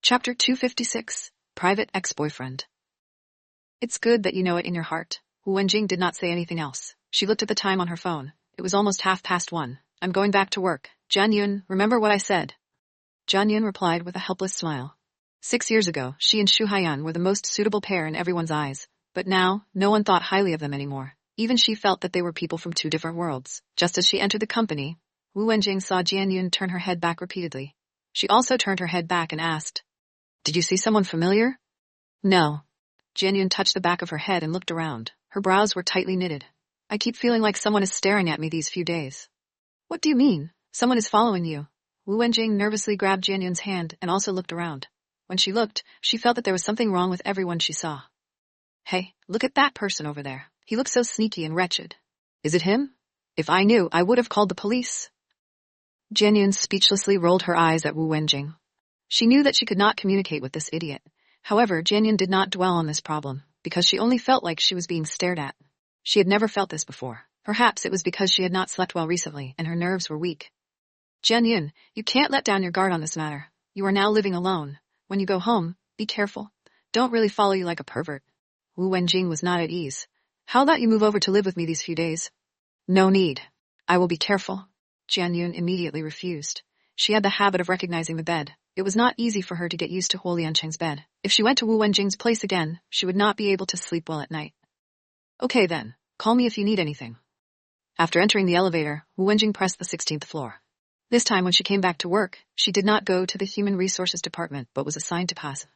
Chapter 256, Private Ex-Boyfriend. It's good that you know it in your heart. Wu Wenjing did not say anything else. She looked at the time on her phone. It was almost 1:30. I'm going back to work. Jian Yun, remember what I said? Jian Yun replied with a helpless smile. 6 years ago, she and Xu Haiyan were the most suitable pair in everyone's eyes. But now, no one thought highly of them anymore. Even she felt that they were people from two different worlds. Just as she entered the company, Wu Wenjing saw Jian Yun turn her head back repeatedly. She also turned her head back and asked, "Did you see someone familiar?" "No." Jian Yun touched the back of her head and looked around. Her brows were tightly knitted. "I keep feeling like someone is staring at me these few days." "What do you mean? Someone is following you?" Wu Wenjing nervously grabbed Jian Yun's hand and also looked around. When she looked, she felt that there was something wrong with everyone she saw. "Hey, look at that person over there. He looks so sneaky and wretched. Is it him? If I knew, I would have called the police." Jian Yun speechlessly rolled her eyes at Wu Wenjing. She knew that she could not communicate with this idiot. However, Jian Yun did not dwell on this problem, because she only felt like she was being stared at. She had never felt this before. Perhaps it was because she had not slept well recently and her nerves were weak. "Jian Yun, you can't let down your guard on this matter. You are now living alone. When you go home, be careful. Don't really follow you like a pervert." Wu Wenjing was not at ease. "How about you move over to live with me these few days?" "No need. I will be careful." Jian Yun immediately refused. She had the habit of recognizing the bed. It was not easy for her to get used to Huo Liancheng's bed. If she went to Wu Wenjing's place again, she would not be able to sleep well at night. "Okay then, call me if you need anything." After entering the elevator, Wu Wenjing pressed the 16th floor. This time when she came back to work, she did not go to the Human Resources Department but was assigned to PAS.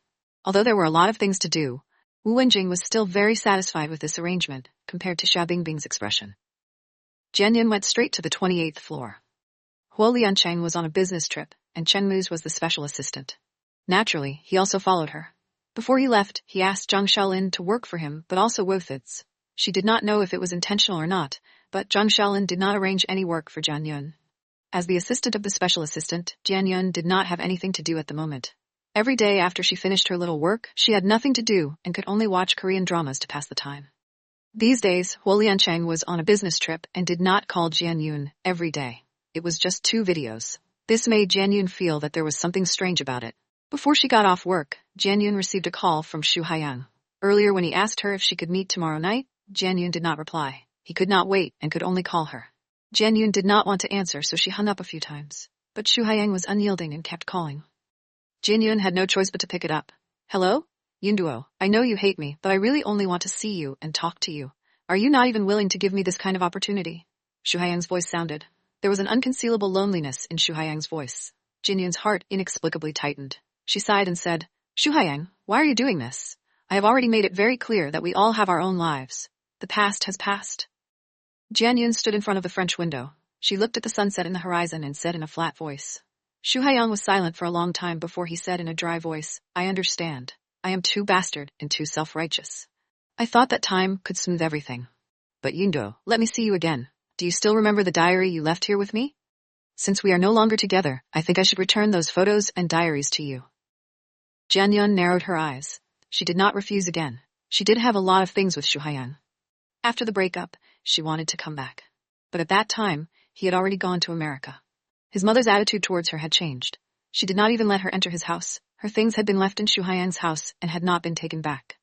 Although there were a lot of things to do, Wu Wenjing was still very satisfied with this arrangement compared to Xia Bingbing's expression. Jian Yun went straight to the 28th floor. Huo Liancheng was on a business trip, and Chen Mu's was the special assistant. Naturally, he also followed her. Before he left, he asked Zhang Xiaolin to work for him, but also Wothitz. She did not know if it was intentional or not, but Zhang Xiaolin did not arrange any work for Jian Yun. As the assistant of the special assistant, Jian Yun did not have anything to do at the moment. Every day after she finished her little work, she had nothing to do and could only watch Korean dramas to pass the time. These days, Huo Liancheng was on a business trip and did not call Jian Yun every day. It was just 2 videos. This made Jian Yun feel that there was something strange about it. Before she got off work, Jian Yun received a call from Xu Haiyan. Earlier when he asked her if she could meet tomorrow night, Jian Yun did not reply. He could not wait and could only call her. Jian Yun did not want to answer, so she hung up a few times. But Xu Haiyan was unyielding and kept calling. Jian Yun had no choice but to pick it up. "Hello? Yunduo, I know you hate me, but I really only want to see you and talk to you. Are you not even willing to give me this kind of opportunity?" Xu Haiyang's voice sounded. There was an unconcealable loneliness in Xu Haiyang's voice. Jian Yun's heart inexplicably tightened. She sighed and said, "Xu Haiyang, why are you doing this? I have already made it very clear that we all have our own lives. The past has passed." Jian Yun stood in front of the French window. She looked at the sunset in the horizon and said in a flat voice. Xu Haiyang was silent for a long time before he said in a dry voice, "I understand. I am too bastard and too self-righteous. I thought that time could smooth everything. But Yunduo, let me see you again. Do you still remember the diary you left here with me? Since we are no longer together, I think I should return those photos and diaries to you." Jian Yun narrowed her eyes. She did not refuse again. She did have a lot of things with Xu Haiyang. After the breakup, she wanted to come back. But at that time, he had already gone to America. His mother's attitude towards her had changed. She did not even let her enter his house. Her things had been left in Xu Haiyang's house and had not been taken back.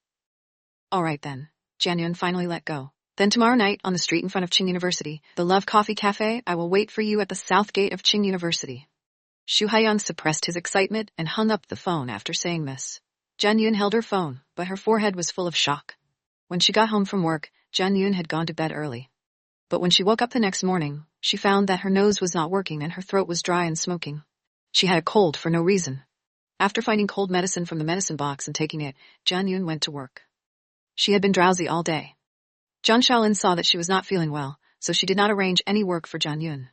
"All right then," Jian Yun finally let go. "Then tomorrow night, on the street in front of Qing University, the Love Coffee Cafe, I will wait for you at the south gate of Qing University." Xu Haiyan suppressed his excitement and hung up the phone after saying this. Jian Yun held her phone, but her forehead was full of shock. When she got home from work, Jian Yun had gone to bed early. But when she woke up the next morning, she found that her nose was not working and her throat was dry and smoking. She had a cold for no reason. After finding cold medicine from the medicine box and taking it, Jian Yun went to work. She had been drowsy all day. Zhang Xiaolin saw that she was not feeling well, so she did not arrange any work for Jian Yun.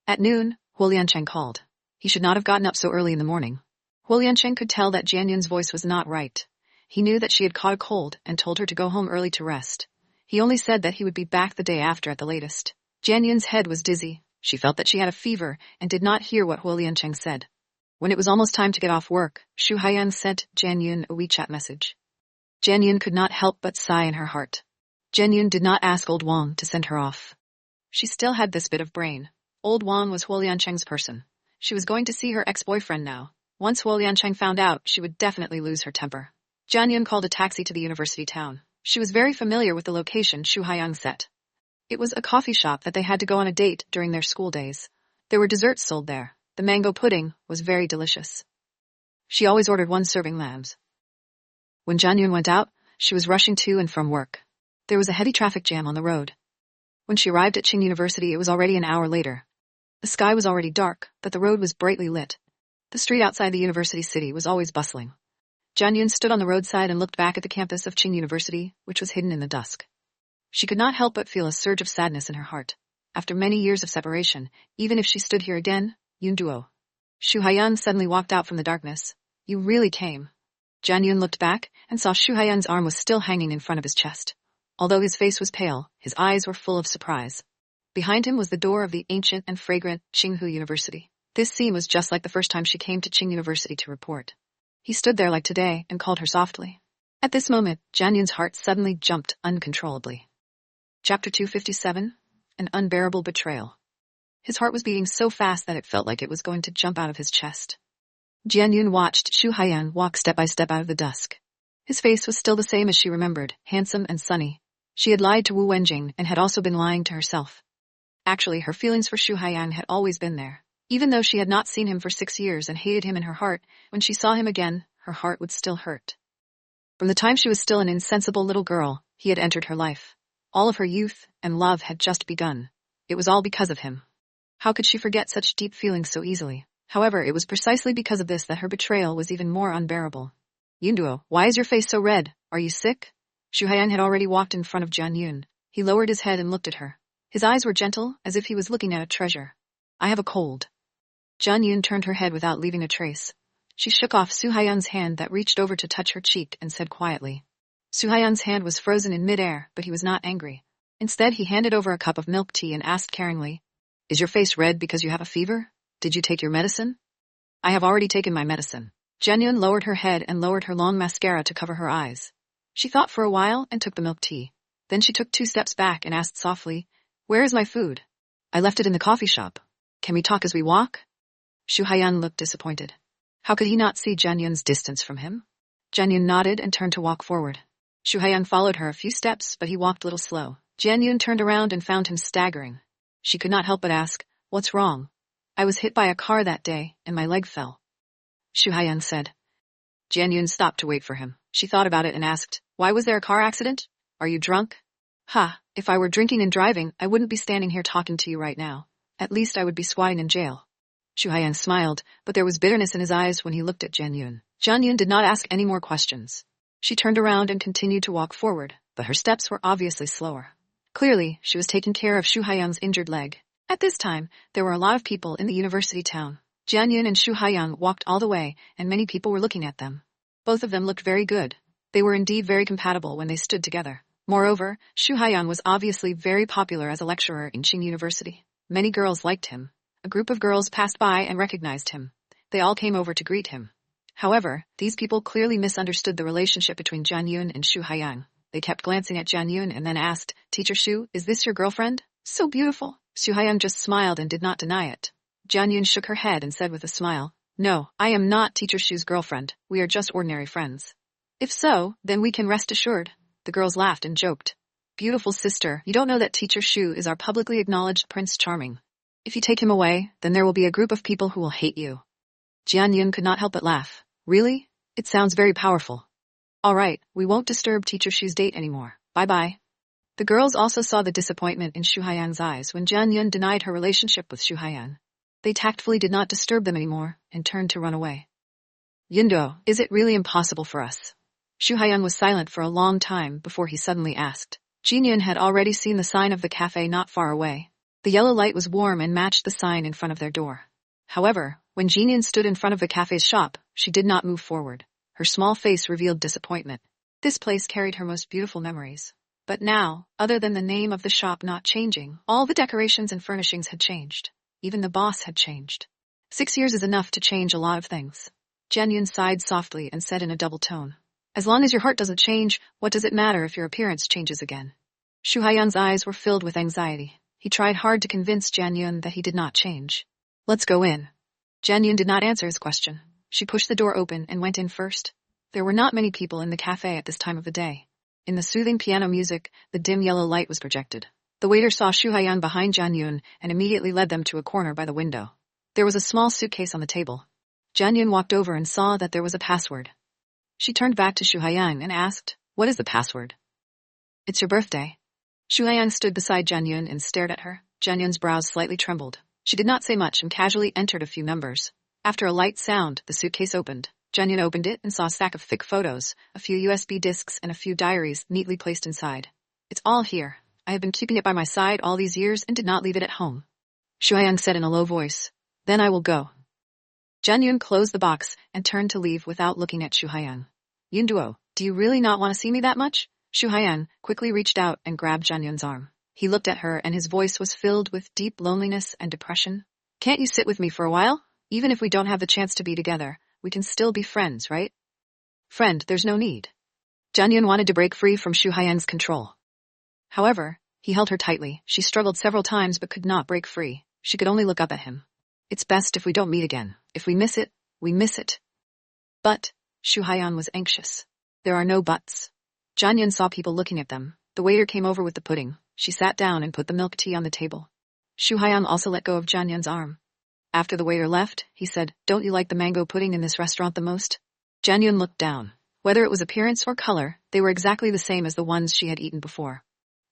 At noon, Huo Liancheng called. He should not have gotten up so early in the morning. Huo Liancheng could tell that Jian Yun's voice was not right. He knew that she had caught a cold and told her to go home early to rest. He only said that he would be back the day after at the latest. Jian Yun's head was dizzy. She felt that she had a fever and did not hear what Huo Liancheng said. When it was almost time to get off work, Xu Haiyan sent Jian Yun a WeChat message. Jian Yun could not help but sigh in her heart. Jian Yun did not ask Old Wang to send her off. She still had this bit of brain. Old Wang was Huo Liancheng's person. She was going to see her ex-boyfriend now. Once Huo Liancheng found out, she would definitely lose her temper. Jian Yun called a taxi to the university town. She was very familiar with the location Xu Haiyang set. It was a coffee shop that they had to go on a date during their school days. There were desserts sold there. The mango pudding was very delicious. She always ordered 1 serving lambs. When Jian Yun went out, she was rushing to and from work. There was a heavy traffic jam on the road. When she arrived at Qing University, it was already an hour later. The sky was already dark, but the road was brightly lit. The street outside the university city was always bustling. Jian Yun stood on the roadside and looked back at the campus of Qing University, which was hidden in the dusk. She could not help but feel a surge of sadness in her heart. After many years of separation, even if she stood here again, Yun Duo. Xu Haiyang suddenly walked out from the darkness. You really came. Jian Yun looked back and saw Xu Haiyang's arm was still hanging in front of his chest. Although his face was pale, his eyes were full of surprise. Behind him was the door of the ancient and fragrant Qinghu University. This scene was just like the first time she came to Qing University to report. He stood there like today and called her softly. At this moment, Jian Yun's heart suddenly jumped uncontrollably. Chapter 257, An Unbearable Betrayal. His heart was beating so fast that it felt like it was going to jump out of his chest. Jian Yun watched Xu Haiyang walk step by step out of the dusk. His face was still the same as she remembered, handsome and sunny. She had lied to Wu Wenjing and had also been lying to herself. Actually, her feelings for Xu Haiyang had always been there. Even though she had not seen him for 6 years and hated him in her heart, when she saw him again, her heart would still hurt. From the time she was still an insensible little girl, he had entered her life. All of her youth and love had just begun. It was all because of him. How could she forget such deep feelings so easily? However, it was precisely because of this that her betrayal was even more unbearable. Yunduo, why is your face so red? Are you sick? Xu Haiyang had already walked in front of Jian Yun. He lowered his head and looked at her. His eyes were gentle, as if he was looking at a treasure. I have a cold. Jian Yun turned her head without leaving a trace. She shook off Xu Haiyang's hand that reached over to touch her cheek and said quietly. Xu Haiyang's hand was frozen in midair, but he was not angry. Instead, he handed over a cup of milk tea and asked caringly, Is your face red because you have a fever? Did you take your medicine? I have already taken my medicine. Jian Yun lowered her head and lowered her long mascara to cover her eyes. She thought for a while and took the milk tea. Then she took 2 steps back and asked softly, Where is my food? I left it in the coffee shop. Can we talk as we walk? Xu Haiyang looked disappointed. How could he not see Jian Yun's distance from him? Jian Yun nodded and turned to walk forward. Xu Haiyang followed her a few steps, but he walked a little slow. Jian Yun turned around and found him staggering. She could not help but ask, What's wrong? I was hit by a car that day, and my leg fell. Xu Haiyang said. Jian Yun stopped to wait for him. She thought about it and asked, Why was there a car accident? Are you drunk? Ha, if I were drinking and driving, I wouldn't be standing here talking to you right now. At least I would be squatting in jail. Xu Haiyang smiled, but there was bitterness in his eyes when he looked at Jian Yun. Jian Yun did not ask any more questions. She turned around and continued to walk forward, but her steps were obviously slower. Clearly, she was taking care of Xu Haiyang's injured leg. At this time, there were a lot of people in the university town. Jian Yun and Xu Haiyang walked all the way, and many people were looking at them. Both of them looked very good. They were indeed very compatible when they stood together. Moreover, Xu Haiyang was obviously very popular as a lecturer in Qing University. Many girls liked him. A group of girls passed by and recognized him. They all came over to greet him. However, these people clearly misunderstood the relationship between Jian Yun and Xu Haiyang. They kept glancing at Jian Yun and then asked, Teacher Xu, is this your girlfriend? So beautiful. Xu Haiyang just smiled and did not deny it. Jian Yun shook her head and said with a smile, No, I am not Teacher Xu's girlfriend. We are just ordinary friends. If so, then we can rest assured. The girls laughed and joked. Beautiful sister, you don't know that Teacher Xu is our publicly acknowledged Prince Charming. If you take him away, then there will be a group of people who will hate you. Jian Yun could not help but laugh. Really? It sounds very powerful. All right, we won't disturb Teacher Xu's date anymore. Bye-bye. The girls also saw the disappointment in Xu Haiyang's eyes when Jian Yun denied her relationship with Xu Haiyang. They tactfully did not disturb them anymore and turned to run away. Yunduo, is it really impossible for us? Xu Haiyang was silent for a long time before he suddenly asked. Jian Yun had already seen the sign of the cafe not far away. The yellow light was warm and matched the sign in front of their door. However, when Jian Yun stood in front of the cafe's shop, she did not move forward. Her small face revealed disappointment. This place carried her most beautiful memories. But now, other than the name of the shop not changing, all the decorations and furnishings had changed. Even the boss had changed. 6 years is enough to change a lot of things. Jian Yun sighed softly and said in a double tone. As long as your heart doesn't change, what does it matter if your appearance changes again? Xu Haiyang's eyes were filled with anxiety. He tried hard to convince Jian Yun that he did not change. Let's go in. Jian Yun did not answer his question. She pushed the door open and went in first. There were not many people in the cafe at this time of the day. In the soothing piano music, the dim yellow light was projected. The waiter saw Shu Haiyang behind Jian Yun and immediately led them to a corner by the window. There was a small suitcase on the table. Jian Yun walked over and saw that there was a password. She turned back to Shu Haiyang and asked, "What is the password?" "It's your birthday." Shu Haiyang stood beside Jian Yun and stared at her. Jian Yun's brows slightly trembled. She did not say much and casually entered a few numbers. After a light sound, the suitcase opened. Jian Yun opened it and saw a stack of thick photos, a few USB discs and a few diaries neatly placed inside. "It's all here. I have been keeping it by my side all these years and did not leave it at home," Shu Haiyang said in a low voice. "Then I will go." Jian Yun closed the box and turned to leave without looking at Shu Haiyang. "Yunduo, do you really not want to see me that much?" Shu Haiyang quickly reached out and grabbed Jian Yun's arm. He looked at her and his voice was filled with deep loneliness and depression. "Can't you sit with me for a while? Even if we don't have the chance to be together, we can still be friends, right?" "Friend, there's no need." Jian Yun wanted to break free from Shu Haiyang's control. However, he held her tightly. She struggled several times but could not break free. She could only look up at him. "It's best if we don't meet again. If we miss it, we miss it." But Shu Haiyang was anxious. "There are no buts." Jian Yun saw people looking at them. The waiter came over with the pudding. She sat down and put the milk tea on the table. Shu Haiyang also let go of Jian Yun's arm. After the waiter left, he said, "Don't you like the mango pudding in this restaurant the most?" Jian Yun looked down. Whether it was appearance or color, they were exactly the same as the ones she had eaten before.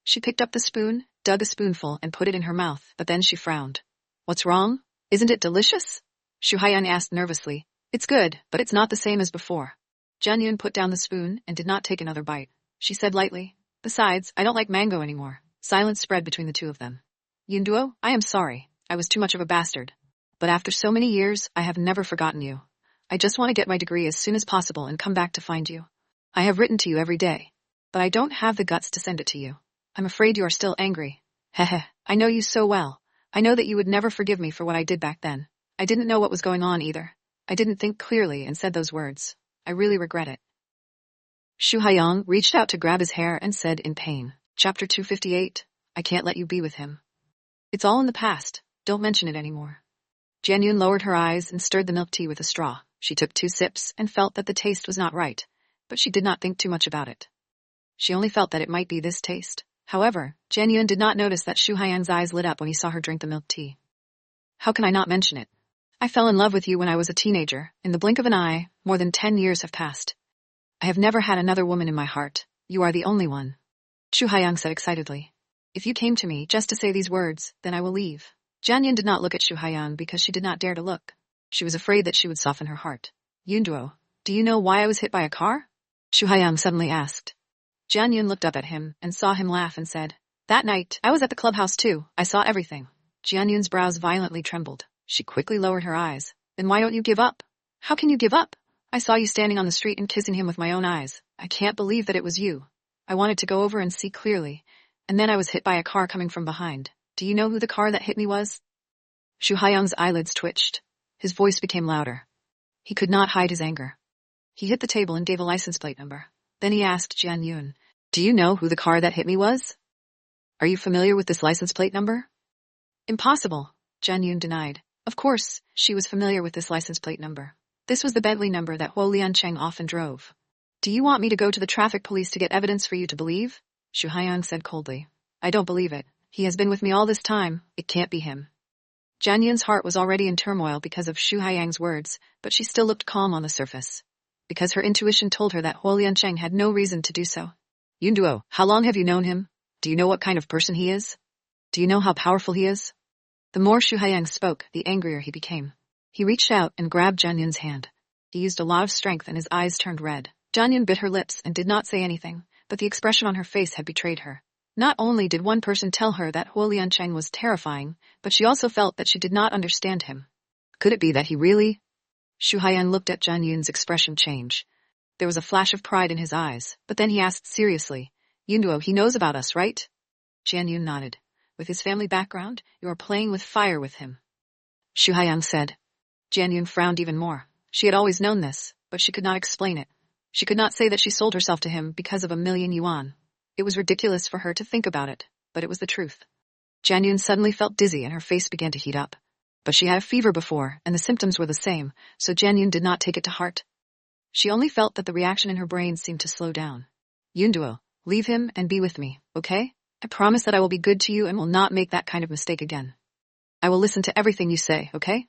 She picked up the spoon, dug a spoonful and put it in her mouth, but then she frowned. "What's wrong? Isn't it delicious?" Shu Haiyang asked nervously. "It's good, but it's not the same as before." Jian Yun put down the spoon and did not take another bite. She said lightly, "Besides, I don't like mango anymore." Silence spread between the two of them. "Yunduo, I am sorry. I was too much of a bastard. But after so many years, I have never forgotten you. I just want to get my degree as soon as possible and come back to find you. I have written to you every day, but I don't have the guts to send it to you. I'm afraid you are still angry. Heh, I know you so well. I know that you would never forgive me for what I did back then. I didn't know what was going on either. I didn't think clearly and said those words. I really regret it." Shu Haiyang reached out to grab his hair and said in pain, Chapter 258, "I can't let you be with him. It's all in the past. Don't mention it anymore." Jian Yun lowered her eyes and stirred the milk tea with a straw. She took 2 sips and felt that the taste was not right, but she did not think too much about it. She only felt that it might be this taste. However, Jian Yun did not notice that Shu Haiyang's eyes lit up when he saw her drink the milk tea. "How can I not mention it? I fell in love with you when I was a teenager. In the blink of an eye, more than 10 years have passed. I have never had another woman in my heart. You are the only one," Shu Haiyang said excitedly. "If you came to me just to say these words, then I will leave." Jian Yun did not look at Shu Haiyang because she did not dare to look. She was afraid that she would soften her heart. "Yunduo, do you know why I was hit by a car?" Shu Haiyang suddenly asked. Jian Yun looked up at him and saw him laugh and said, "That night, I was at the clubhouse too. I saw everything." Jian Yun's brows violently trembled. She quickly lowered her eyes. "Then why don't you give up?" "How can you give up? I saw you standing on the street and kissing him with my own eyes. I can't believe that it was you. I wanted to go over and see clearly, and then I was hit by a car coming from behind. Do you know who the car that hit me was?" Shu Haiyang's eyelids twitched. His voice became louder. He could not hide his anger. He hit the table and gave a license plate number. Then he asked Jian Yun, "Do you know who the car that hit me was? Are you familiar with this license plate number?" "Impossible," Jian Yun denied. Of course, she was familiar with this license plate number. This was the Bentley number that Huo Liancheng often drove. "Do you want me to go to the traffic police to get evidence for you to believe?" Shu Haiyang said coldly. "I don't believe it. He has been with me all this time. It can't be him." Jian Yun's heart was already in turmoil because of Shu Haiyang's words, but she still looked calm on the surface. Because her intuition told her that Huo Liancheng had no reason to do so. "Yunduo, how long have you known him? Do you know what kind of person he is? Do you know how powerful he is?" The more Shu Haiyang spoke, the angrier he became. He reached out and grabbed Jian Yun's hand. He used a lot of strength and his eyes turned red. Jian Yun bit her lips and did not say anything, but the expression on her face had betrayed her. Not only did one person tell her that Huo Liancheng was terrifying, but she also felt that she did not understand him. Could it be that he really? Shu Haiyang looked at Jian Yun's expression change. There was a flash of pride in his eyes, but then he asked seriously, "Yunduo, he knows about us, right?" Jian Yun nodded. "With his family background, you are playing with fire with him," Shu Haiyang said. Jian Yun frowned even more. She had always known this, but she could not explain it. She could not say that she sold herself to him because of 1,000,000 yuan. It was ridiculous for her to think about it, but it was the truth. Jian Yun suddenly felt dizzy and her face began to heat up. But she had a fever before, and the symptoms were the same, so Jianyun did not take it to heart. She only felt that the reaction in her brain seemed to slow down. Yunduo, leave him and be with me, okay? I promise that I will be good to you and will not make that kind of mistake again. I will listen to everything you say, okay?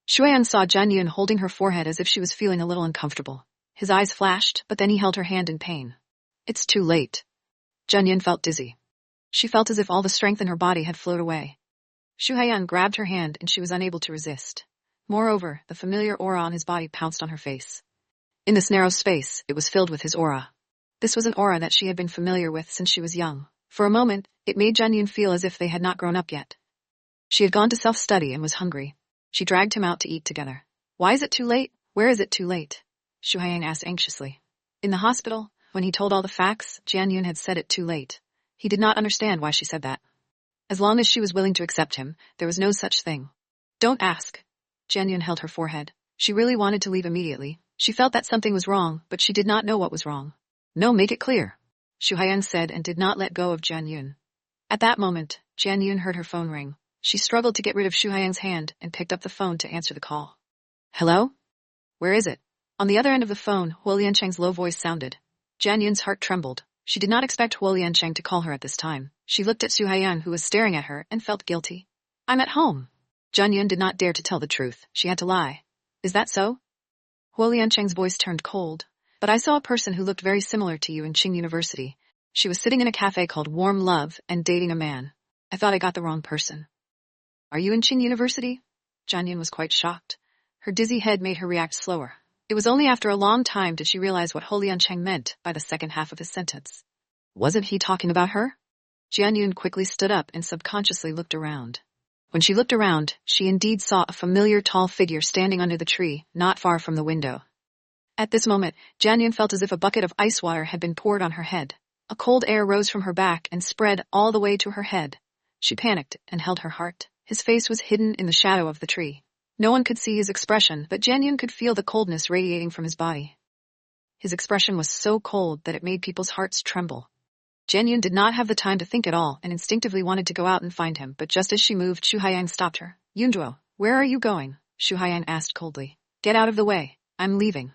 Shuyan saw Jianyun holding her forehead as if she was feeling a little uncomfortable. His eyes flashed, but then he held her hand in pain. It's too late. Jianyun felt dizzy. She felt as if all the strength in her body had flowed away. Shu Haiyan grabbed her hand and she was unable to resist. Moreover, the familiar aura on his body pounced on her face. In this narrow space, it was filled with his aura. This was an aura that she had been familiar with since she was young. For a moment, it made Jianyun feel as if they had not grown up yet. She had gone to self-study and was hungry. She dragged him out to eat together. Why is it too late? Where is it too late? Shu Haiyan asked anxiously. In the hospital, when he told all the facts, Jianyun had said it too late. He did not understand why she said that. As long as she was willing to accept him, there was no such thing. Don't ask. Jianyun held her forehead. She really wanted to leave immediately. She felt that something was wrong, but she did not know what was wrong. No, make it clear, Shu Haiyan said and did not let go of Jianyun. At that moment, Jianyun heard her phone ring. She struggled to get rid of Shu Haiyan's hand and picked up the phone to answer the call. Hello? Where is it? On the other end of the phone, Huo Liancheng's low voice sounded. Jianyun's heart trembled. She did not expect Huo Liancheng to call her at this time. She looked at Shu Haiyan, who was staring at her, and felt guilty. I'm at home. Jianyun did not dare to tell the truth. She had to lie. Is that so? Huo Liancheng's voice turned cold. But I saw a person who looked very similar to you in Qing University. She was sitting in a cafe called Warm Love and dating a man. I thought I got the wrong person. Are you in Qing University? Jianyun was quite shocked. Her dizzy head made her react slower. It was only after a long time did she realize what Huo Liancheng meant by the second half of his sentence. Wasn't he talking about her? Jianyun quickly stood up and subconsciously looked around. When she looked around, she indeed saw a familiar tall figure standing under the tree, not far from the window. At this moment, Jianyun felt as if a bucket of ice water had been poured on her head. A cold air rose from her back and spread all the way to her head. She panicked and held her heart. His face was hidden in the shadow of the tree. No one could see his expression, but Jianyun could feel the coldness radiating from his body. His expression was so cold that it made people's hearts tremble. Jianyun did not have the time to think at all and instinctively wanted to go out and find him, but just as she moved, Shu Haiyan stopped her. Yunduo, where are you going? Shu Haiyan asked coldly. Get out of the way. I'm leaving.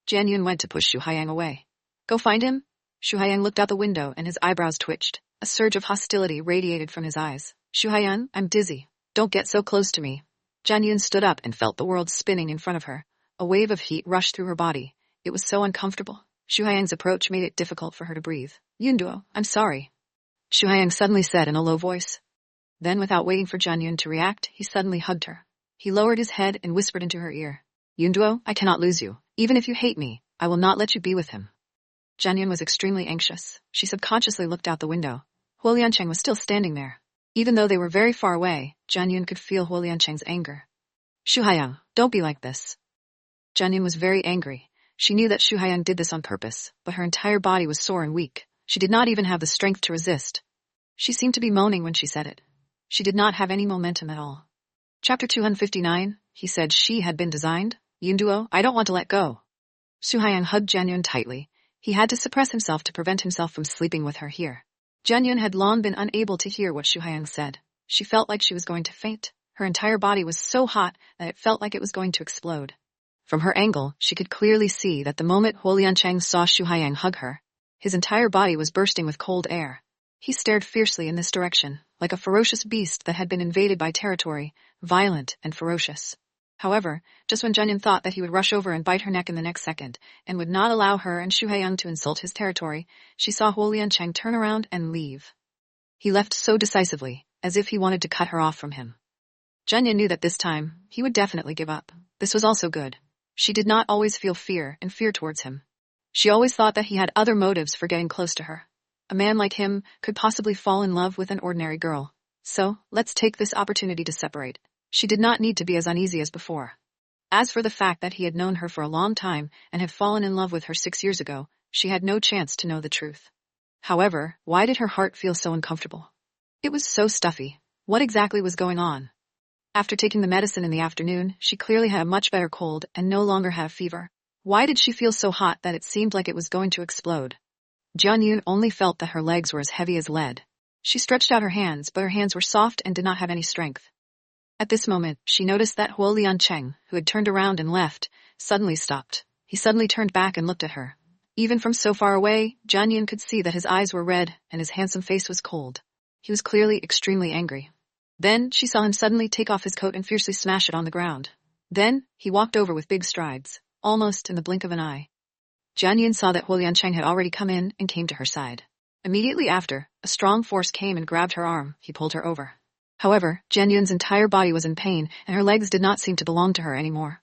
Jianyun went to push Shu Haiyan away. Go find him? Shu Haiyan looked out the window and his eyebrows twitched. A surge of hostility radiated from his eyes. Shu Haiyan, I'm dizzy. Don't get so close to me. Jianyun stood up and felt the world spinning in front of her. A wave of heat rushed through her body. It was so uncomfortable. Shu Haiyan's approach made it difficult for her to breathe. Yunduo, I'm sorry, Shu Haiyan suddenly said in a low voice. Then, without waiting for Jianyun to react, he suddenly hugged her. He lowered his head and whispered into her ear. Yunduo, I cannot lose you. Even if you hate me, I will not let you be with him. Jianyun was extremely anxious. She subconsciously looked out the window. Huo Liancheng was still standing there. Even though they were very far away, Jianyun could feel Huo Liancheng's anger. Shu Haiyan, don't be like this. Jianyun was very angry. She knew that Shu Haiyan did this on purpose, but her entire body was sore and weak. She did not even have the strength to resist. She seemed to be moaning when she said it. She did not have any momentum at all. Chapter 259, he said she had been designed. Yunduo, I don't want to let go. Shu Haiyan hugged Jianyun tightly. He had to suppress himself to prevent himself from sleeping with her here. Jianyun had long been unable to hear what Shu Haiyan said. She felt like she was going to faint. Her entire body was so hot that it felt like it was going to explode. From her angle, she could clearly see that the moment Huo Liancheng saw Shu Haiyan hug her, his entire body was bursting with cold air. He stared fiercely in this direction, like a ferocious beast that had been invaded by territory, violent and ferocious. However, just when Jianyun thought that he would rush over and bite her neck in the next second, and would not allow her and Shu Haiyan to insult his territory, she saw Huo Liancheng turn around and leave. He left so decisively, as if he wanted to cut her off from him. Jianyun knew that this time, he would definitely give up. This was also good. She did not always feel fear towards him. She always thought that he had other motives for getting close to her. A man like him could possibly fall in love with an ordinary girl. So, let's take this opportunity to separate. She did not need to be as uneasy as before. As for the fact that he had known her for a long time and had fallen in love with her 6 years ago, she had no chance to know the truth. However, why did her heart feel so uncomfortable? It was so stuffy. What exactly was going on? After taking the medicine in the afternoon, she clearly had a much better cold and no longer had a fever. Why did she feel so hot that it seemed like it was going to explode? Jianyun only felt that her legs were as heavy as lead. She stretched out her hands, but her hands were soft and did not have any strength. At this moment, she noticed that Huo Liancheng, who had turned around and left, suddenly stopped. He suddenly turned back and looked at her. Even from so far away, Jian Yun could see that his eyes were red and his handsome face was cold. He was clearly extremely angry. Then, she saw him suddenly take off his coat and fiercely smash it on the ground. Then, he walked over with big strides, almost in the blink of an eye. Jian Yun saw that Huo Liancheng had already come in and came to her side. Immediately after, a strong force came and grabbed her arm. He pulled her over. However, Jian Yun's entire body was in pain, and her legs did not seem to belong to her anymore.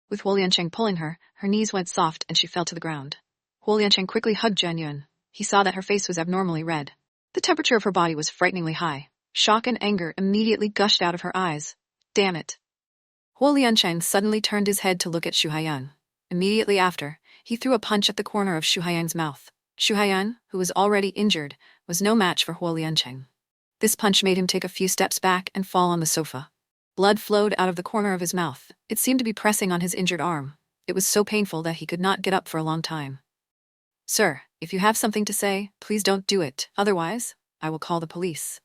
With Huo Liancheng pulling her, her knees went soft and she fell to the ground. Huo Liancheng quickly hugged Jian Yun. He saw that her face was abnormally red. The temperature of her body was frighteningly high. Shock and anger immediately gushed out of her eyes. Damn it. Huo Liancheng suddenly turned his head to look at Xu Haiyang. Immediately after, he threw a punch at the corner of Xu Haiyang's mouth. Xu Haiyang, who was already injured, was no match for Huo Liancheng. This punch made him take a few steps back and fall on the sofa. Blood flowed out of the corner of his mouth. It seemed to be pressing on his injured arm. It was so painful that he could not get up for a long time. Sir, if you have something to say, please don't do it. Otherwise, I will call the police.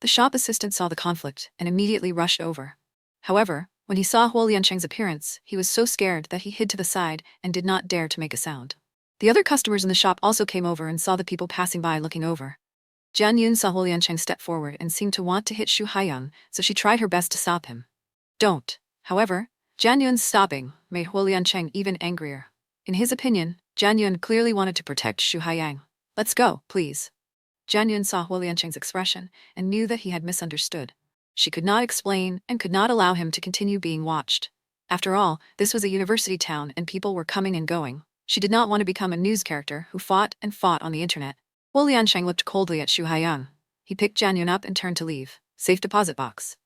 The shop assistant saw the conflict and immediately rushed over. However, when he saw Huo Liancheng's appearance, he was so scared that he hid to the side and did not dare to make a sound. The other customers in the shop also came over and saw the people passing by looking over. Jian Yun saw Huo Liancheng step forward and seemed to want to hit Xu Haiyang, so she tried her best to stop him. Don't. However, Jian Yun's stopping made Huo Liancheng even angrier. In his opinion, Jian Yun clearly wanted to protect Xu Haiyang. Let's go, please. Jian Yun saw Huo Liancheng's expression and knew that he had misunderstood. She could not explain and could not allow him to continue being watched. After all, this was a university town and people were coming and going. She did not want to become a news character who fought and fought on the internet. Huo Liancheng looked coldly at Xu Haiyang. He picked Jian Yun up and turned to leave. Safe deposit box.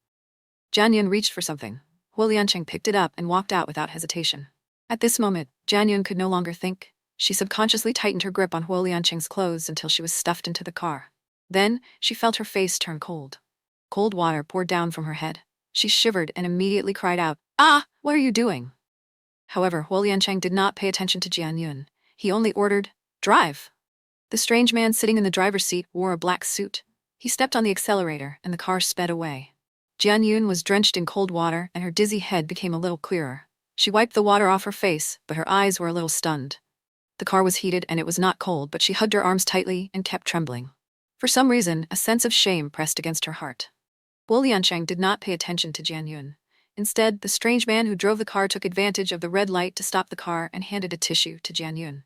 Jian Yun reached for something. Huo Liancheng picked it up and walked out without hesitation. At this moment, Jian Yun could no longer think. She subconsciously tightened her grip on Huo Liancheng's clothes until she was stuffed into the car. Then, she felt her face turn cold. Cold water poured down from her head. She shivered and immediately cried out, "Ah, what are you doing?" However, Huo Liancheng did not pay attention to Jian Yun. He only ordered, "Drive." The strange man sitting in the driver's seat wore a black suit. He stepped on the accelerator and the car sped away. Jian Yun was drenched in cold water and her dizzy head became a little clearer. She wiped the water off her face, but her eyes were a little stunned. The car was heated and it was not cold, but she hugged her arms tightly and kept trembling. For some reason, a sense of shame pressed against her heart. Huo Liancheng did not pay attention to Jian Yun. Instead, the strange man who drove the car took advantage of the red light to stop the car and handed a tissue to Jian Yun.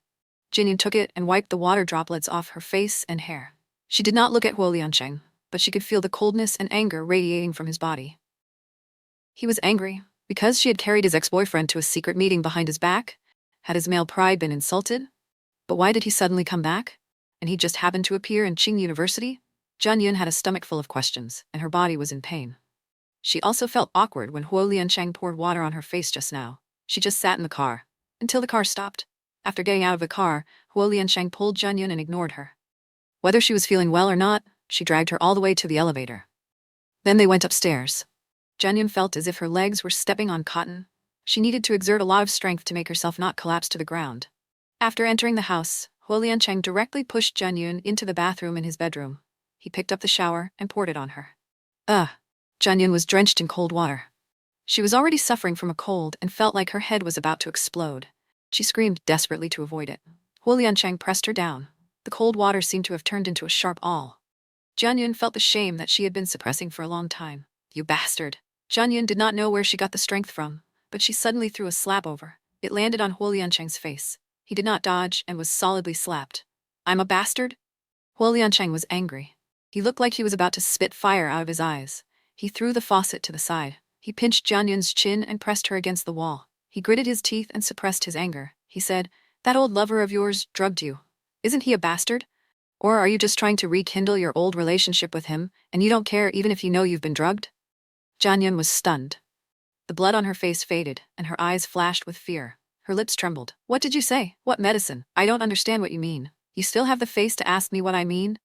Jian Yun took it and wiped the water droplets off her face and hair. She did not look at Huo Liancheng, but she could feel the coldness and anger radiating from his body. He was angry because she had carried his ex-boyfriend to a secret meeting behind his back. Had his male pride been insulted? But why did he suddenly come back? And he just happened to appear in Qing University? Jian Yun had a stomach full of questions, and her body was in pain. She also felt awkward when Huo Liancheng poured water on her face just now. She just sat in the car until the car stopped. After getting out of the car, Huo Liancheng pulled Jian Yun and ignored her. Whether she was feeling well or not, she dragged her all the way to the elevator. Then they went upstairs. Jian Yun felt as if her legs were stepping on cotton. She needed to exert a lot of strength to make herself not collapse to the ground. After entering the house, Huo Liancheng directly pushed Jian Yun into the bathroom in his bedroom. He picked up the shower and poured it on her. Jian Yun was drenched in cold water. She was already suffering from a cold and felt like her head was about to explode. She screamed desperately to avoid it. Huo Liancheng pressed her down. The cold water seemed to have turned into a sharp awl. Jian Yun felt the shame that she had been suppressing for a long time. You bastard. Jian Yun did not know where she got the strength from, but she suddenly threw a slap over. It landed on Huo Liancheng's face. He did not dodge and was solidly slapped. I'm a bastard? Huo Liancheng was angry. He looked like he was about to spit fire out of his eyes. He threw the faucet to the side. He pinched Jian Yun's chin and pressed her against the wall. He gritted his teeth and suppressed his anger. He said, "That old lover of yours drugged you. Isn't he a bastard? Or are you just trying to rekindle your old relationship with him, and you don't care even if you know you've been drugged?" Jian Yun was stunned. The blood on her face faded, and her eyes flashed with fear. Her lips trembled. What did you say? What medicine? I don't understand what you mean. You still have the face to ask me what I mean?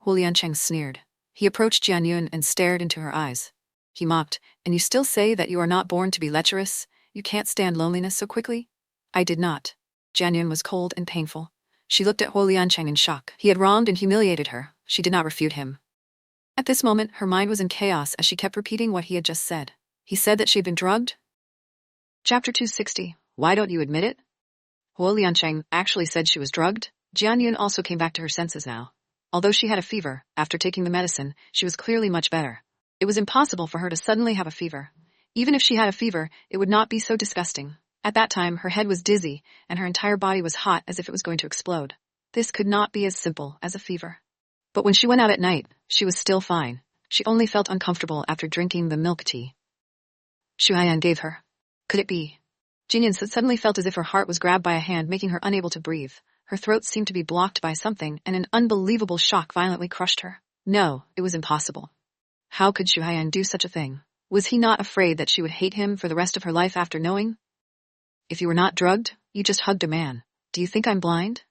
Huo Liancheng sneered. He approached Jian Yun and stared into her eyes. He mocked, and you still say that you are not born to be lecherous? You can't stand loneliness so quickly? I did not. Jian Yun was cold and painful. She looked at Huo Liancheng in shock. He had wronged and humiliated her. She did not refute him. At this moment, her mind was in chaos as she kept repeating what he had just said. He said that she had been drugged? Chapter 260. Why don't you admit it? Huo Liancheng actually said she was drugged? Jian Yun also came back to her senses now. Although she had a fever, after taking the medicine, she was clearly much better. It was impossible for her to suddenly have a fever. Even if she had a fever, it would not be so disgusting. At that time, her head was dizzy, and her entire body was hot as if it was going to explode. This could not be as simple as a fever. But when she went out at night, she was still fine. She only felt uncomfortable after drinking the milk tea Xu Haiyan gave her. Could it be? Jinyan suddenly felt as if her heart was grabbed by a hand, making her unable to breathe. Her throat seemed to be blocked by something, and an unbelievable shock violently crushed her. No, it was impossible. How could Xu Haiyan do such a thing? Was he not afraid that she would hate him for the rest of her life after knowing? If you were not drugged, you just hugged a man. Do you think I'm blind?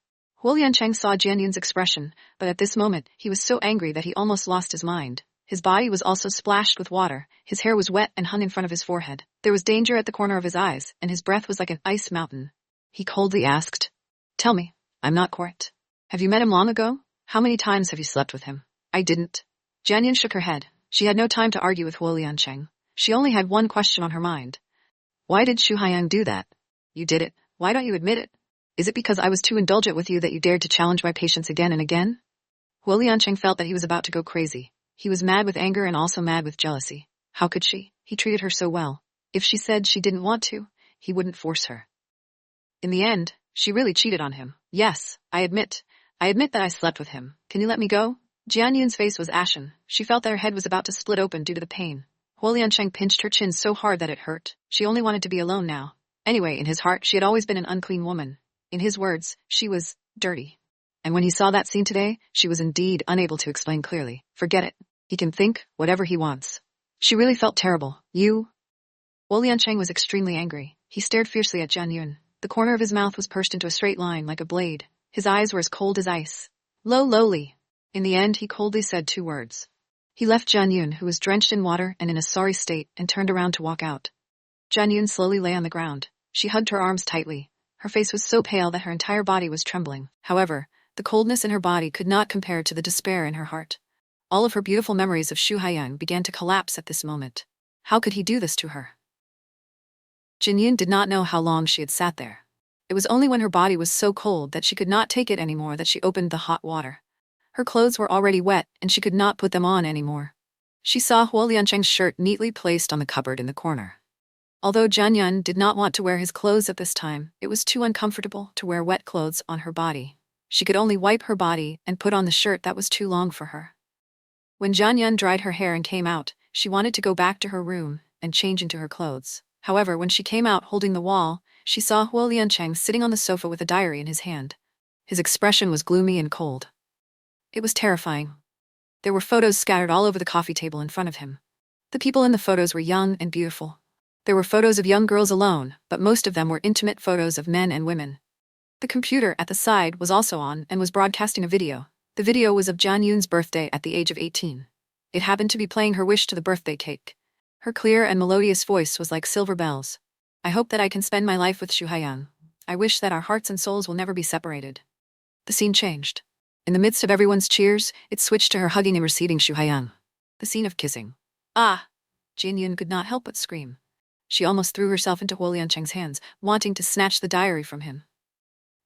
Huo Liancheng saw Jian Yun's expression, but at this moment, he was so angry that he almost lost his mind. His body was also splashed with water, his hair was wet and hung in front of his forehead. There was danger at the corner of his eyes, and his breath was like an ice mountain. He coldly asked, "Tell me, I'm not Court. Have you met him long ago? How many times have you slept with him?" "I didn't." Jian Yun shook her head. She had no time to argue with Huo Liancheng. She only had one question on her mind. Why did Xu Haiyan do that? You did it. Why don't you admit it? Is it because I was too indulgent with you that you dared to challenge my patience again and again? Huo Liancheng felt that he was about to go crazy. He was mad with anger and also mad with jealousy. How could she? He treated her so well. If she said she didn't want to, he wouldn't force her. In the end, she really cheated on him. Yes, I admit that I slept with him. Can you let me go? Jian Yun's face was ashen. She felt that her head was about to split open due to the pain. Huo Liancheng pinched her chin so hard that it hurt. She only wanted to be alone now. Anyway, in his heart, she had always been an unclean woman. In his words, she was dirty. And when he saw that scene today, she was indeed unable to explain clearly. Forget it. He can think whatever he wants. She really felt terrible. You? Huo Liancheng was extremely angry. He stared fiercely at Jian Yun. The corner of his mouth was pursed into a straight line like a blade. His eyes were as cold as ice. Lowly. In the end, he coldly said 2 words. He left Jian Yun, who was drenched in water and in a sorry state, and turned around to walk out. Jian Yun slowly lay on the ground. She hugged her arms tightly. Her face was so pale that her entire body was trembling. However, the coldness in her body could not compare to the despair in her heart. All of her beautiful memories of Xu Haiyan began to collapse at this moment. How could he do this to her? Jin Yun did not know how long she had sat there. It was only when her body was so cold that she could not take it anymore that she opened the hot water. Her clothes were already wet, and she could not put them on anymore. She saw Huo Liancheng's shirt neatly placed on the cupboard in the corner. Although Jian Yun did not want to wear his clothes at this time, it was too uncomfortable to wear wet clothes on her body. She could only wipe her body and put on the shirt that was too long for her. When Jian Yun dried her hair and came out, she wanted to go back to her room and change into her clothes. However, when she came out holding the wall, she saw Huo Liancheng sitting on the sofa with a diary in his hand. His expression was gloomy and cold. It was terrifying. There were photos scattered all over the coffee table in front of him. The people in the photos were young and beautiful. There were photos of young girls alone, but most of them were intimate photos of men and women. The computer at the side was also on and was broadcasting a video. The video was of Jian Yun's birthday at the age of 18. It happened to be playing her wish to the birthday cake. Her clear and melodious voice was like silver bells. I hope that I can spend my life with Xu Haiyan. I wish that our hearts and souls will never be separated. The scene changed. In the midst of everyone's cheers, it switched to her hugging and receiving Xu Haiyan. The scene of kissing. Ah! Jin Yun could not help but scream. She almost threw herself into Huo Liancheng's hands, wanting to snatch the diary from him.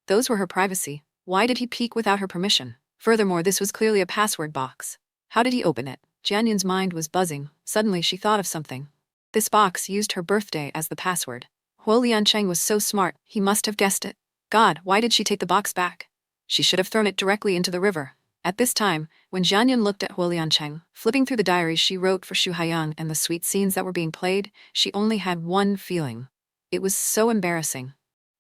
Those were her privacy. Why did he peek without her permission? Furthermore, this was clearly a password box. How did he open it? Jian Yun's mind was buzzing. Suddenly she thought of something. This box used her birthday as the password. Huo Liancheng was so smart, he must have guessed it. God, why did she take the box back? She should have thrown it directly into the river. At this time, when Jian Yun looked at Huo Liancheng, flipping through the diaries she wrote for Xu Haiyan and the sweet scenes that were being played, she only had one feeling. It was so embarrassing.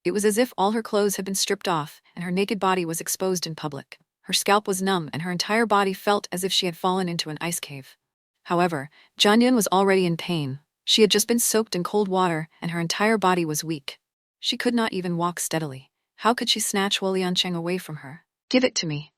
It was as if all her clothes had been stripped off and her naked body was exposed in public. Her scalp was numb and her entire body felt as if she had fallen into an ice cave. However, Jian Yun was already in pain. She had just been soaked in cold water and her entire body was weak. She could not even walk steadily. How could she snatch Huo Liancheng away from her? Give it to me.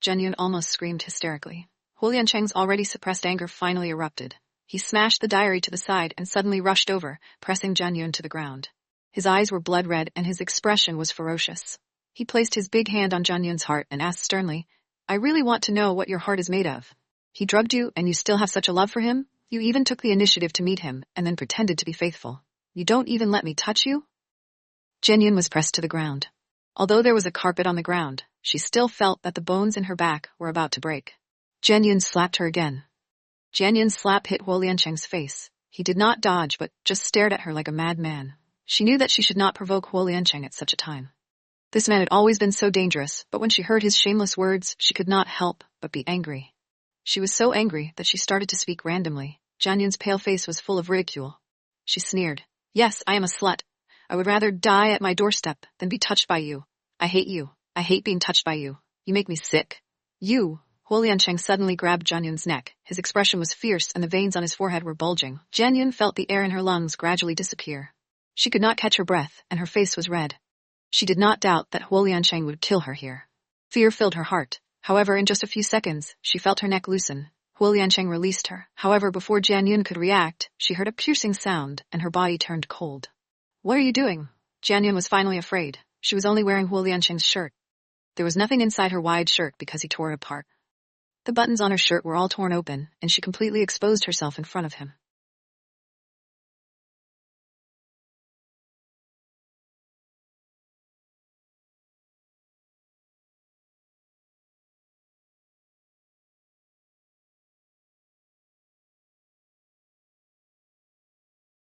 Jian Yun almost screamed hysterically. Huo Liancheng's already suppressed anger finally erupted. He smashed the diary to the side and suddenly rushed over, pressing Jian Yun to the ground. His eyes were blood red and his expression was ferocious. He placed his big hand on Jian Yun's heart and asked sternly, I really want to know what your heart is made of. He drugged you and you still have such a love for him? You even took the initiative to meet him and then pretended to be faithful. You don't even let me touch you? Jianyun was pressed to the ground. Although there was a carpet on the ground, she still felt that the bones in her back were about to break. Jianyun slapped her again. Jianyun's slap hit Huo Liancheng's face. He did not dodge but just stared at her like a madman. She knew that she should not provoke Huo Liancheng at such a time. This man had always been so dangerous, but when she heard his shameless words, she could not help but be angry. She was so angry that she started to speak randomly. Jianyun's pale face was full of ridicule. She sneered. Yes, I am a slut. I would rather die at my doorstep than be touched by you. I hate you. I hate being touched by you. You make me sick. You. Huo Liancheng suddenly grabbed Jianyun's neck. His expression was fierce and the veins on his forehead were bulging. Jianyun felt the air in her lungs gradually disappear. She could not catch her breath, and her face was red. She did not doubt that Huo Liancheng would kill her here. Fear filled her heart. However, in just a few seconds, she felt her neck loosen. Huo Liancheng released her. However, before Jianyun could react, she heard a piercing sound, and her body turned cold. What are you doing? Jianyun was finally afraid. She was only wearing Huo Liancheng's shirt. There was nothing inside her wide shirt because he tore it apart. The buttons on her shirt were all torn open, and she completely exposed herself in front of him.